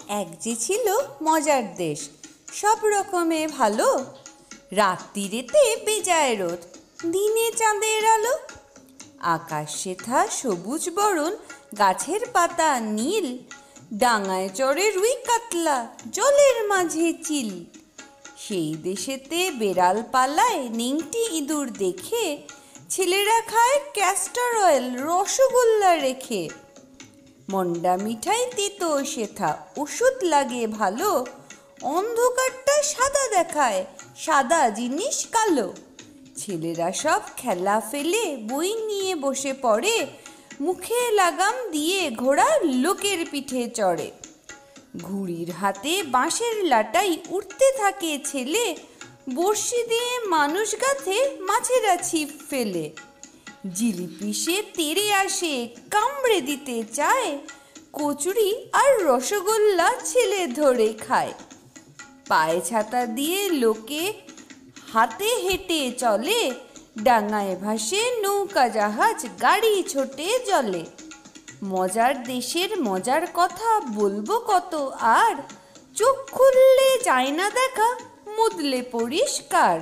এক যে ছিল মজার দেশ, সব রকমে ভালো। রাত্রিরেতে বেজায় রোদ, দিনে চাঁদের আলো। আকাশ সেথা সবুজ বরণ, গাছের পাতা নীল। ডাঙায় চড়ে রুই কাতলা, জলের মাঝে চিল। সেই দেশেতে বেড়াল পালায় নিংটি ইঁদুর দেখে, ছেলেরা খায় ক্যাস্টর অয়েল রসগোল্লা রেখে। মন্ডা মিঠাই তেতো সেথা, ওষুধ লাগে ভালো। অন্ধকারটা সাদা দেখায়, সাদা জিনিস কালো। ছেলেরা সব খেলা ফেলে বই নিয়ে বসে পড়ে, মুখে লাগাম দিয়ে ঘোড়া লোকের পিঠে চড়ে। ঘুড়ির হাতে বাঁশের লাটাই উঠতে থাকে ছেলে, বড়শি দিয়ে মানুষ গাথে মাছেরা ছিপ ফেলে। জিলিপি সে তেড়ে আসে, কামড়ে দিতে চায়, কচুরি আর রসগোল্লা ছেলে ধরে খায়। পায়ে ছাতা দিয়ে লোকে হাতে হেঁটে চলে, ডাঙায় ভাসে নৌকা জাহাজ, গাড়ি ছোটে জলে। মজার দেশের মজার কথা বলবো কত আর, চোখ খুললে যায় না দেখা, মুদলে পরিষ্কার।